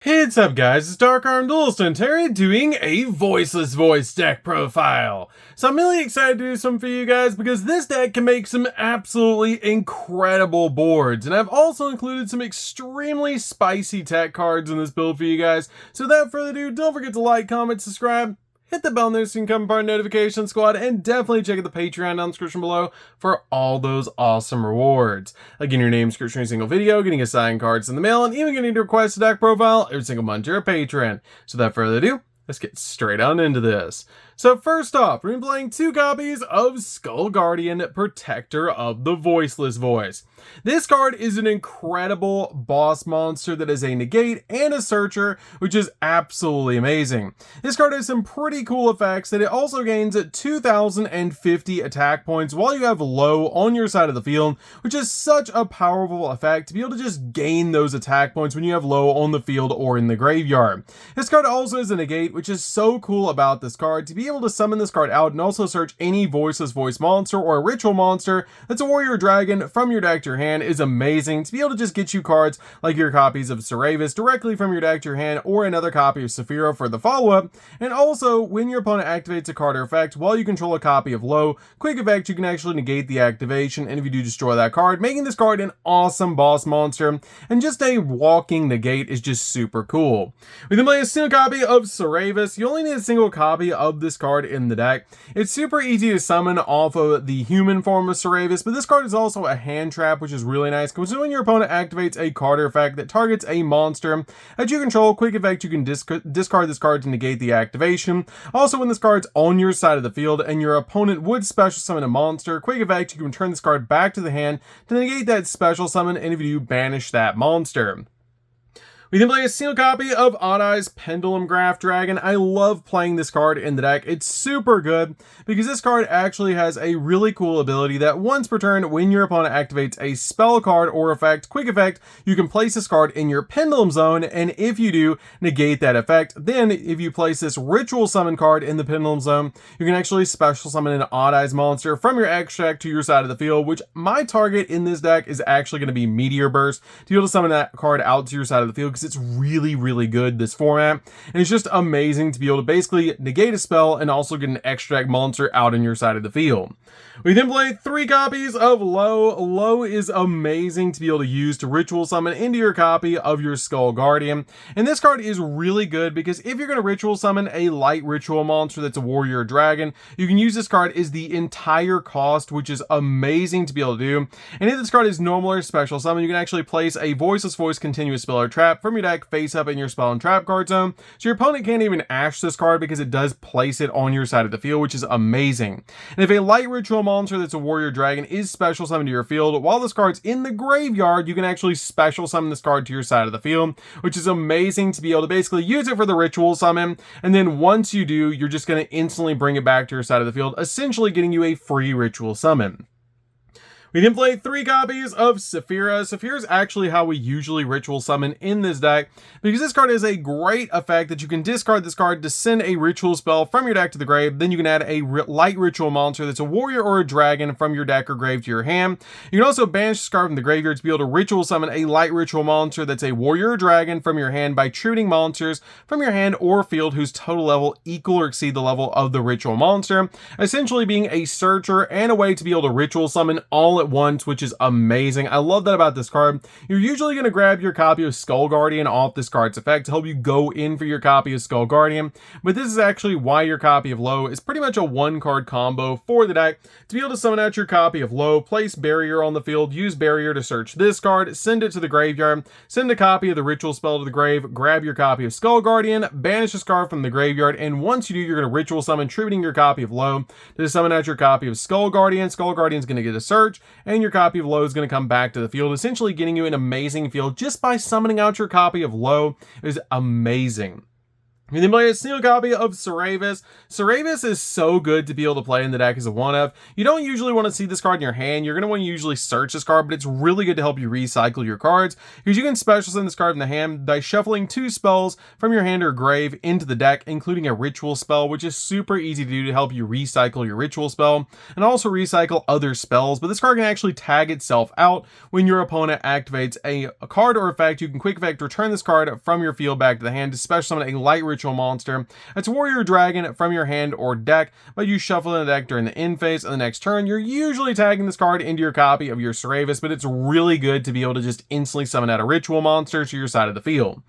Hey, what's up guys, it's DarkArmedDuelist and Terry doing a Voiceless voice deck profile. So I'm really excited to do something for you guys because this deck can make some absolutely incredible boards. And I've also included some extremely spicy tech cards in this build for you guys. So without further ado, don't forget to like, comment, subscribe, hit the bell so you can become part of the notification squad, and definitely check out the Patreon down in the description below for all those awesome rewards. Like getting your name description in a single video, getting assigned cards in the mail, and even getting to request a deck profile every single month to your Patreon. So without further ado, let's get straight on into this. So first off, we're playing 2 copies of Skull Guardian, Protector of the Voiceless Voice. This card is an incredible boss monster that is a negate and a searcher, which is absolutely amazing. This card has some pretty cool effects that it also gains at 2,050 attack points while you have low on your side of the field, which is such a powerful effect to be able to just gain those attack points when you have low on the field or in the graveyard. This card also has a negate, which is so cool about this card, to be able to summon this card out and also search any voiceless voice monster or a ritual monster that's a warrior dragon from your deck to your hand is amazing to be able to just get you cards like your copies of Saravis directly from your deck to your hand, or another copy of Saphira for the follow-up. And also, when your opponent activates a card or effect while you control a copy of low, quick effect, you can actually negate the activation, and if you do destroy that card, making this card an awesome boss monster, and just a walking negate is just super cool. We then play a single copy of Saravis. You only need a single copy of this card in the deck. It's super easy to summon off of the human form of Saravis, but this card is also a hand trap, which is really nice because when your opponent activates a card or effect that targets a monster that you control, quick effect, you can discard this card to negate the activation. Also, when this card's on your side of the field and your opponent would special summon a monster, quick effect, you can return this card back to the hand to negate that special summon, and if you do, banish that monster. We then play a single copy of Odd Eye's Pendulum Graph Dragon. I love playing this card in the deck. It's super good because this card actually has a really cool ability that once per turn, when your opponent activates a spell card or effect, quick effect, you can place this card in your Pendulum Zone, and if you do, negate that effect. Then if you place this ritual summon card in the Pendulum Zone, you can actually special summon an Odd Eyes monster from your extract to your side of the field, which my target in this deck is actually going to be Meteor Burst, to be able to summon that card out to your side of the field, it's really good, this format, and it's just amazing to be able to basically negate a spell and also get an extract monster out on your side of the field. We then play 3 copies of Low. Low is amazing to be able to use to ritual summon into your copy of your Skull Guardian, and this card is really good because if you're going to ritual summon a light ritual monster that's a warrior dragon, you can use this card as the entire cost, which is amazing to be able to do. And if this card is normal or special summon, you can actually place a voiceless voice continuous spell or trap from your deck face up in your spell and trap card zone, so your opponent can't even ash this card because it does place it on your side of the field, which is amazing. And if a light ritual monster that's a warrior dragon is special summoned to your field while this card's in the graveyard, you can actually special summon this card to your side of the field, which is amazing to be able to basically use it for the ritual summon, and then once you do, you're just going to instantly bring it back to your side of the field, essentially getting you a free ritual summon. We then play 3 copies of Saphira. Saphira is actually how we usually ritual summon in this deck, because this card has a great effect that you can discard this card to send a ritual spell from your deck to the grave. Then you can add a light ritual monster that's a warrior or a dragon from your deck or grave to your hand. You can also banish this card from the graveyard to be able to ritual summon a light ritual monster that's a warrior or dragon from your hand by treating monsters from your hand or field whose total level equal or exceed the level of the ritual monster, essentially being a searcher and a way to be able to ritual summon all at once, which is amazing. I love that about this card. You're usually going to grab your copy of Skull Guardian off this card's effect to help you go in for your copy of Skull Guardian, but this is actually why your copy of Low is pretty much a 1-card combo for the deck, to be able to summon out your copy of Low, place Barrier on the field, use Barrier to search this card, send it to the graveyard, send a copy of the ritual spell to the grave, grab your copy of Skull Guardian, banish this card from the graveyard, and once you do, you're going to ritual summon, tributing your copy of Low to summon out your copy of Skull Guardian. Skull Guardian's going to get a search, and your copy of Low is going to come back to the field, essentially getting you an amazing field just by summoning out your copy of Low. Is amazing. We then play a single copy of Ceravis. Ceravis is so good to be able to play in the deck as a one-of. You don't usually want to see this card in your hand. You're going to want to usually search this card, but it's really good to help you recycle your cards, because you can special send this card in the hand by shuffling 2 spells from your hand or grave into the deck, including a ritual spell, which is super easy to do to help you recycle your ritual spell, and also recycle other spells. But this card can actually tag itself out when your opponent activates a card or effect. You can quick effect return this card from your field back to the hand to special summon a light ritual monster. It's a warrior dragon from your hand or deck, but you shuffle in the deck during the end phase of the next turn. You're usually tagging this card into your copy of your Ceravis, but it's really good to be able to just instantly summon out a ritual monster to your side of the field.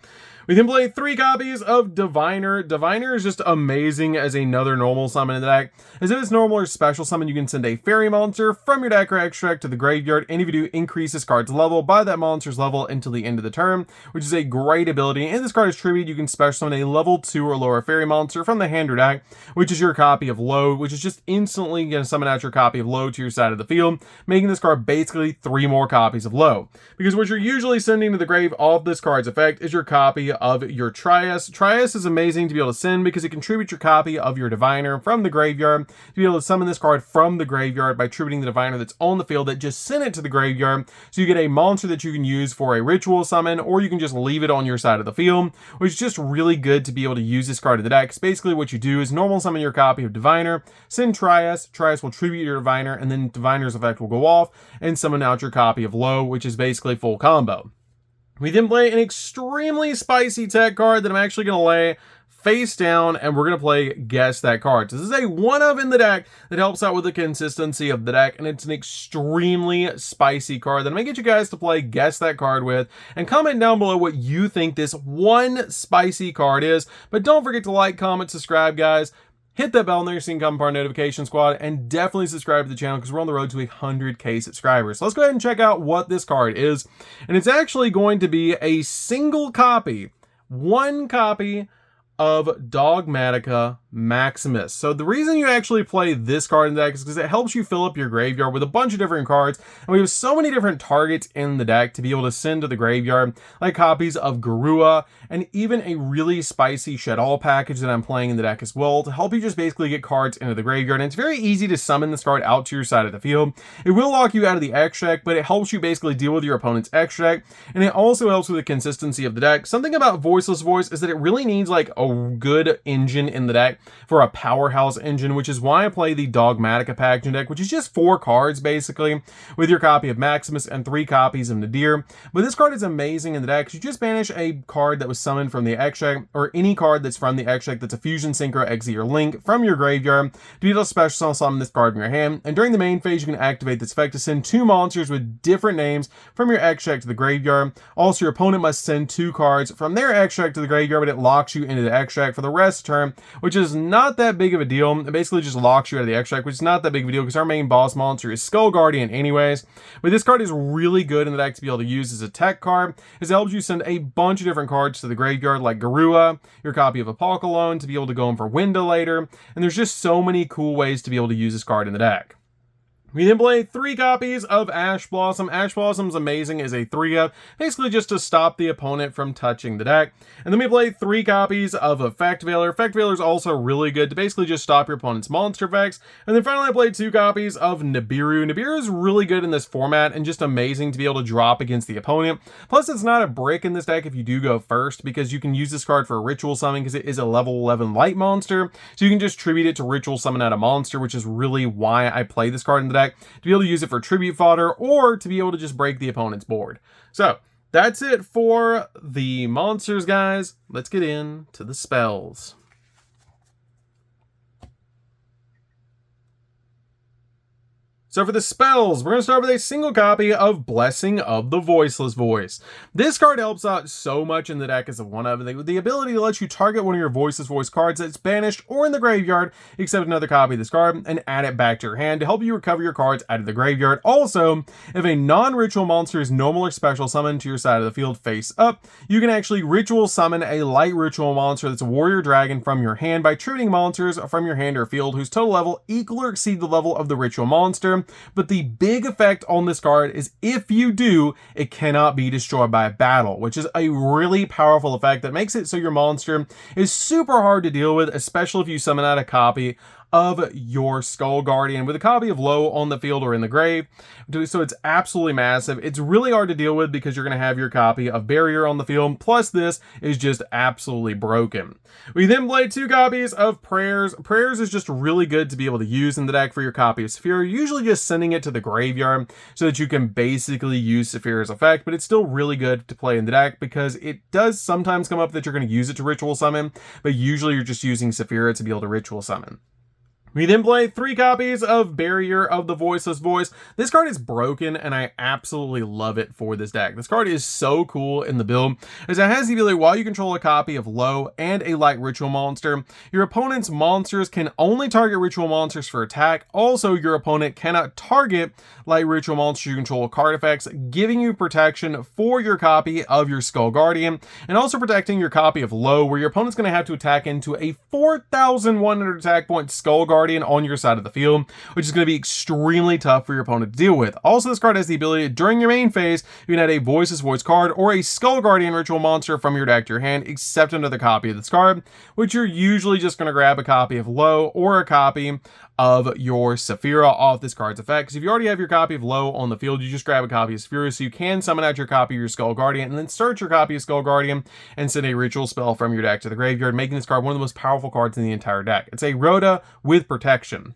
We then play 3 copies of Diviner. Diviner is just amazing as another normal summon in the deck. As if it's normal or special summon, you can send a fairy monster from your deck or extract to the graveyard, and if you do, increase this card's level by that monster's level until the end of the turn, which is a great ability. And this card is tribute. You can special summon a level 2 or lower fairy monster from the hand or deck, which is your copy of Low, which is just instantly going to summon out your copy of Low to your side of the field, making this card basically 3 more copies of Low. Because what you're usually sending to the grave off this card's effect is your copy of your Trias. Trias is amazing to be able to send because it contributes your copy of your Diviner from the graveyard to be able to summon this card from the graveyard by tributing the Diviner that's on the field that just sent it to the graveyard. So you get a monster that you can use for a ritual summon, or you can just leave it on your side of the field, which is just really good to be able to use this card in the deck. Because basically what you do is normal summon your copy of Diviner, send Trias, Trias will tribute your Diviner, and then Diviner's effect will go off and summon out your copy of Low, which is basically full combo. We then play an extremely spicy tech card that I'm actually going to lay face down, and we're going to play Guess That Card. So this is a one-of in the deck that helps out with the consistency of the deck, and it's an extremely spicy card that I'm going to get you guys to play Guess That Card with, and comment down below what you think this one spicy card is. But don't forget to like, comment, subscribe, guys. Hit that bell in there so you can become part of the notification squad, and definitely subscribe to the channel because we're on the road to 100k subscribers. So let's go ahead and check out what this card is. And it's actually going to be a single copy, 1 copy of Dogmatika Maximus. So the reason you actually play this card in the deck is because it helps you fill up your graveyard with a bunch of different cards, and we have so many different targets in the deck to be able to send to the graveyard, like copies of Garua, and even a really spicy Shaddoll package that I'm playing in the deck as well, to help you just basically get cards into the graveyard. And it's very easy to summon this card out to your side of the field. It will lock you out of the extract, but it helps you basically deal with your opponent's extract, and it also helps with the consistency of the deck. Something about Voiceless Voice is that it really needs like a good engine in the deck for a powerhouse engine, which is why I play the Dogmatika packaging deck, which is just 4 cards basically, with your copy of Maximus and 3 copies of Nadir. But this card is amazing in the deck. You just banish a card that was summoned from the extract, or any card that's from the extract that's a fusion, synchro, exile, or link from your graveyard, to be able to special summon this card from your hand. And during the main phase, you can activate this effect to send 2 monsters with different names from your extract to the graveyard. Also, your opponent must send 2 cards from their extract to the graveyard, but it locks you into the extract for the rest of the turn, which is not that big of a deal. It basically just locks you out of the extract, which is not that big of a deal because our main boss monster is Skull Guardian anyways. But this card is really good in the deck to be able to use as a tech card, as it helps you send a bunch of different cards to the graveyard, like Garua, your copy of Apocalypse, to be able to go in for Winda later, and there's just so many cool ways to be able to use this card in the deck. We then play 3 copies of Ash Blossom. Ash Blossom's amazing as a 3-of, basically just to stop the opponent from touching the deck. And then we play 3 copies of Effect Veiler. Effect Veiler is also really good to basically just stop your opponent's monster effects. And then finally I played 2 copies of Nibiru. Nibiru is really good in this format and just amazing to be able to drop against the opponent. Plus it's not a brick in this deck if you do go first, because you can use this card for a ritual summon because it is a level 11 light monster. So you can just tribute it to ritual summon out a monster, which is really why I play this card in the deck, to be able to use it for tribute fodder or to be able to just break the opponent's board. So that's it for the monsters, guys. Let's get into the spells. So for the spells, we're going to start with a single copy of Blessing of the Voiceless Voice. This card helps out so much in the deck as a one-of, with the ability to let you target one of your Voiceless Voice cards that's banished or in the graveyard, except another copy of this card, and add it back to your hand to help you recover your cards out of the graveyard. Also, if a non-ritual monster is normal or special summoned to your side of the field face up, you can actually ritual summon a light ritual monster that's a warrior dragon from your hand by tributing monsters from your hand or field whose total level equal or exceed the level of the ritual monster. monster, but the big effect on this card is if you do, it cannot be destroyed by a battle, which is a really powerful effect that makes it so your monster is super hard to deal with, especially if you summon out a copy of your Skull Guardian with a copy of Low on the field or in the grave. So it's absolutely massive. It's really hard to deal with because you're going to have your copy of Barrier on the field, plus this is just absolutely broken. We then play 2 copies of Prayers. Prayers is just really good to be able to use in the deck for your copy of Saphira, usually just sending it to the graveyard so that you can basically use Saphira's effect, but it's still really good to play in the deck because it does sometimes come up that you're going to use it to ritual summon, but usually you're just using Saphira to be able to ritual summon. We then play 3 copies of Barrier of the Voiceless Voice. This card is broken, and I absolutely love it for this deck. This card is so cool in the build, as it has the ability, while you control a copy of Low and a light ritual monster, your opponent's monsters can only target ritual monsters for attack. Also, your opponent cannot target light ritual monsters you control with card effects, giving you protection for your copy of your Skull Guardian, and also protecting your copy of Low, where your opponent's going to have to attack into a 4,100 attack point Skull Guardian on your side of the field, which is going to be extremely tough for your opponent to deal with. Also, this card has the ability, during your main phase, you can add a Voiceless Voice card or a Skull Guardian ritual monster from your deck to your hand, except another copy of this card, which you're usually just going to grab a copy of Low or a copy of your Saphira off this card's effect. Because if you already have your copy of Low on the field, you just grab a copy of Saphira, so you can summon out your copy of your Skull Guardian and then search your copy of Skull Guardian and send a ritual spell from your deck to the graveyard, making this card one of the most powerful cards in the entire deck. It's a Rhoda with protection.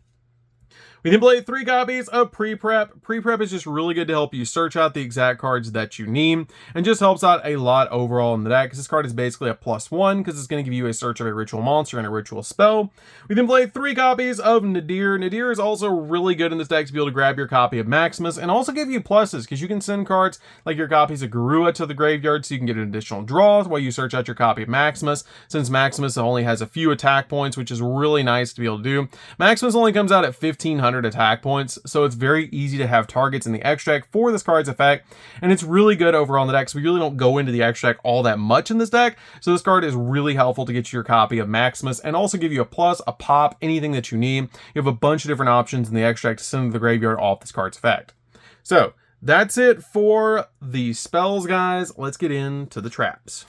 We then play 3 copies of Pre-Prep. Pre-Prep is just really good to help you search out the exact cards that you need, and just helps out a lot overall in the deck, because this card is basically a +1, because it's going to give you a search of a ritual monster and a ritual spell. We then play 3 copies of Nadir. Nadir is also really good in this deck to be able to grab your copy of Maximus, and also give you pluses, because you can send cards like your copies of Garua to the graveyard, so you can get an additional draw while you search out your copy of Maximus, since Maximus only has a few attack points, which is really nice to be able to do. Maximus only comes out at 1,500 attack points, so it's very easy to have targets in the extract for this card's effect, and it's really good overall in the deck, so we really don't go into the extract all that much in this deck, so this card is really helpful to get you your copy of Maximus, and also give you a plus, a pop, anything that you need. You have a bunch of different options in the extract to send to the graveyard off this card's effect. So, that's it for the spells, guys. Let's get into the traps.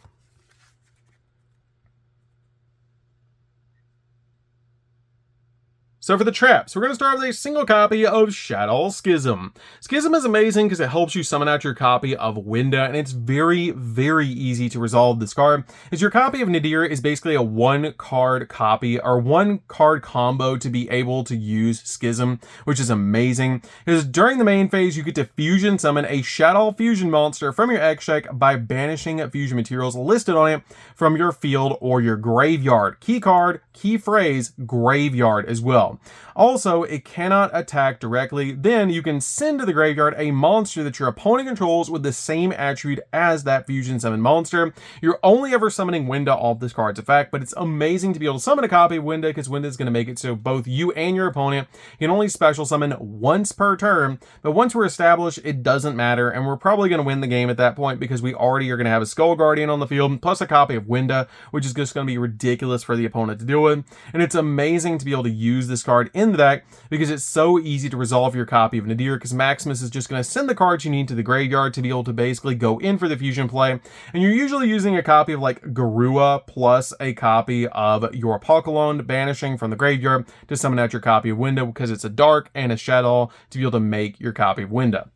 So for the traps, we're going to start with a single copy of Shadow Schism. Schism is amazing because it helps you summon out your copy of Winda, and it's very, very easy to resolve this card, as your copy of Nadir is basically a 1-card copy, or 1-card combo to be able to use Schism, which is amazing, because during the main phase, you get to fusion summon a Shadow Fusion monster from your extract by banishing fusion materials listed on it from your field or your graveyard. Key card, key phrase, graveyard as well. Also, it cannot attack directly. Then you can send to the graveyard a monster that your opponent controls with the same attribute as that fusion summon monster. You're only ever summoning Winda off this card's effect, but it's amazing to be able to summon a copy of Winda, because Winda is going to make it so both you and your opponent can only special summon once per turn. But once we're established, it doesn't matter, and we're probably going to win the game at that point, because we already are going to have a Skull Guardian on the field, plus a copy of Winda, which is just going to be ridiculous for the opponent to deal with. And it's amazing to be able to use this card in the deck, because it's so easy to resolve your copy of Nadir, because Maximus is just going to send the cards you need to the graveyard to be able to basically go in for the fusion play, and you're usually using a copy of like Garua plus a copy of your Apokalon banishing from the graveyard to summon out your copy of Winda, because it's a dark and a shadow to be able to make your copy of Winda.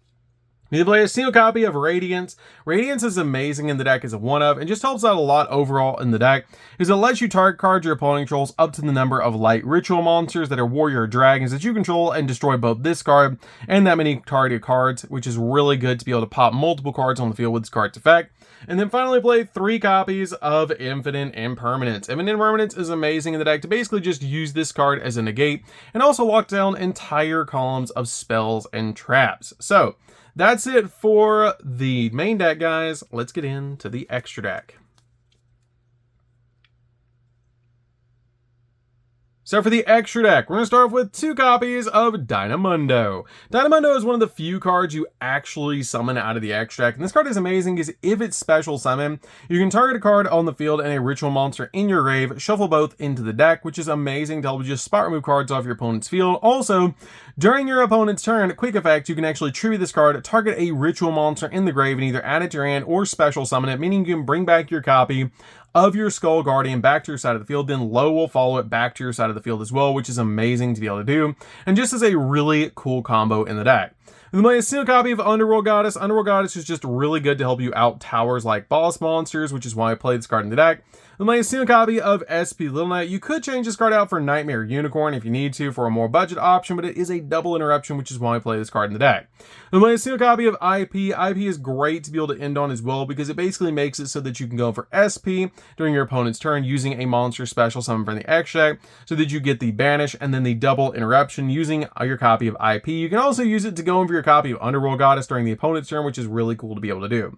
You play a single copy of Radiance. Radiance is amazing in the deck as a 1-of, and just helps out a lot overall in the deck, is it lets you target cards your opponent controls up to the number of light ritual monsters that are warrior or dragons that you control, and destroy both this card and that many targeted cards, which is really good to be able to pop multiple cards on the field with this card's effect. And then finally play 3 copies of Infinite Impermanence. Infinite Impermanence is amazing in the deck to basically just use this card as a negate, and also lock down entire columns of spells and traps. So, that's it for the main deck, guys. Let's get into the extra deck. So for the extra deck, we're going to start off with 2 copies of Dynamundo. Dynamundo is one of the few cards you actually summon out of the extra deck, and this card is amazing because if it's special summon, you can target a card on the field and a ritual monster in your grave, shuffle both into the deck, which is amazing to help you just spot remove cards off your opponent's field. Also, during your opponent's turn, quick effect, you can actually tribute this card, target a ritual monster in the grave, and either add it to your hand or special summon it, meaning you can bring back your copy of your Skull Guardian back to your side of the field, then Lo will follow it back to your side of the field as well, which is amazing to be able to do, and just as a really cool combo in the deck. Then play a single copy of Underworld Goddess. Underworld Goddess is just really good to help you out towers like boss monsters, which is why I played this card in the deck. Then play a single copy of SP Little Knight. You could change this card out for Nightmare Unicorn if you need to for a more budget option, but it is a double interruption, which is why I play this card in the deck. Then play a single copy of IP. IP is great to be able to end on as well because it basically makes it so that you can go for SP during your opponent's turn using a monster special summon from the X deck so that you get the banish and then the double interruption using your copy of IP. You can also use it to go over your copy of Underworld Goddess during the opponent's turn, which is really cool to be able to do.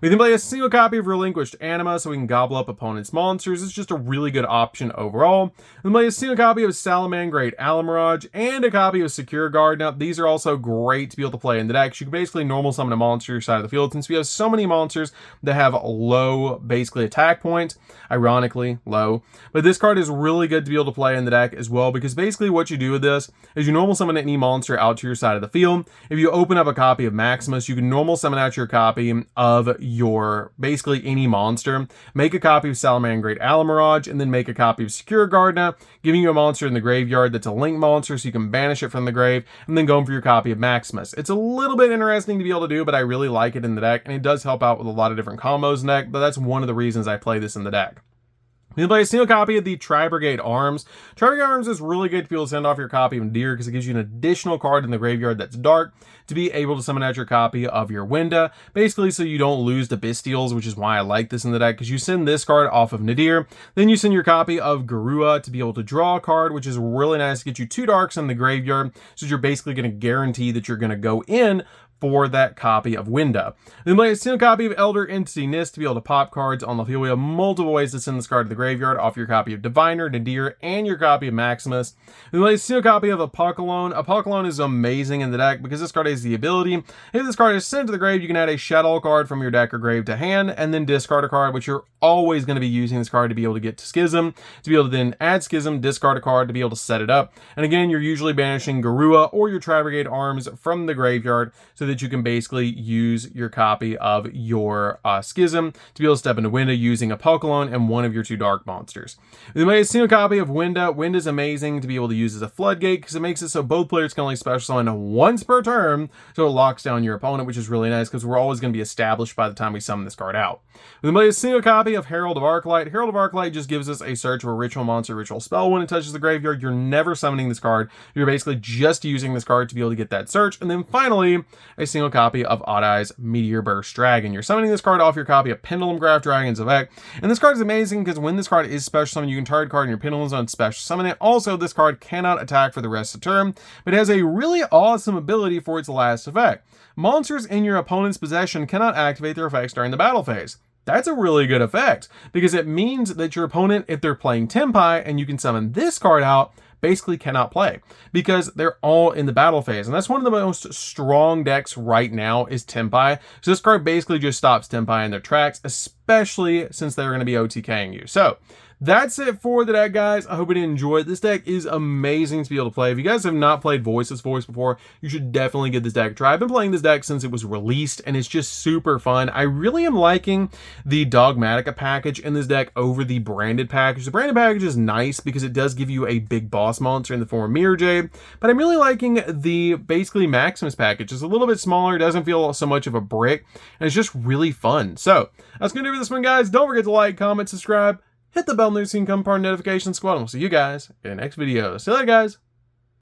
We can play a single copy of Relinquished Anima so we can gobble up opponent's monsters. It's just a really good option overall. Then play a single copy of Salamangreat Alamirage and a copy of Secure Guard. Now, these are also great to be able to play in the deck. You can basically normal summon a monster to your side of the field since we have so many monsters that have low, basically, attack points. Ironically, low. But this card is really good to be able to play in the deck as well because basically what you do with this is you normal summon any monster out to your side of the field. If you open up a copy of Maximus, you can normal summon out your copy of your basically any monster, make a copy of Salamangreat Alamirage, and then make a copy of Secure Guard now, giving you a monster in the graveyard that's a link monster so you can banish it from the grave, and then going for your copy of Maximus. It's a little bit interesting to be able to do, but I really like it in the deck, and it does help out with a lot of different combos in the deck, but that's one of the reasons I play this in the deck. You can play a single copy of the Tri-Brigade Arms. Tri-Brigade Arms is really good to be able to send off your copy of Nadir because it gives you an additional card in the graveyard that's dark to be able to summon out your copy of your Winda, basically so you don't lose the Bestials, which is why I like this in the deck, because you send this card off of Nadir, then you send your copy of Garua to be able to draw a card, which is really nice to get you 2 darks in the graveyard, so you're basically going to guarantee that you're going to go in for that copy of Winda. Then play a single copy of Elder Entity Nist to be able to pop cards on the field. We have multiple ways to send this card to the graveyard off your copy of Diviner, Nadir, and your copy of Maximus. Then play a single copy of Apocalypse. Apocalypse is amazing in the deck because this card has the ability, if this card is sent to the grave, you can add a Shadow card from your deck or grave to hand, and then discard a card, which you're always going to be using this card to be able to get to Schism, to be able to then add Schism, discard a card to be able to set it up. And again, you're usually banishing Garua or your Tri-Brigade Arms from the graveyard so that you can basically use your copy of your Schism to be able to step into Winda using a Pokelon and one of your 2 dark monsters. We made a single copy of Winda. Winda is amazing to be able to use as a floodgate because it makes it so both players can only special summon once per turn, so it locks down your opponent, which is really nice because we're always going to be established by the time we summon this card out. We made a single copy of Herald of Arclight. Herald of Arclight just gives us a search for a ritual monster, ritual spell. When it touches the graveyard, you're never summoning this card. You're basically just using this card to be able to get that search. And then finally, a single copy of Odd Eye's Meteor Burst Dragon. You're summoning this card off your copy of Pendulum Graph Dragons of Ek. And this card is amazing because when this card is special summon, you can target a card in your Pendulum Zone special summon it. Also, this card cannot attack for the rest of the turn, but it has a really awesome ability for its last effect. Monsters in your opponent's possession cannot activate their effects during the battle phase. That's a really good effect because it means that your opponent, if they're playing Tenpai and you can summon this card out, basically cannot play because they're all in the battle phase. And that's one of the most strong decks right now is Tenpai. So this card basically just stops Tenpai in their tracks, especially since they're going to be OTKing you. So that's it for the deck, guys. I hope you enjoyed. This deck is amazing to be able to play. If you guys have not played Voiceless before, you should definitely give this deck a try. I've been playing this deck since it was released, and it's just super fun. I really am liking the Dogmatica package in this deck over the branded package. The branded package is nice because it does give you a big boss monster in the form of Mirror Jade, but I'm really liking the basically Maximus package. It's a little bit smaller, it doesn't feel so much of a brick, and it's just really fun. So that's going to do for this one, guys. Don't forget to like, comment, subscribe, hit the bell notification, become part of the notification squad, and we'll see you guys in the next video. See you later, guys.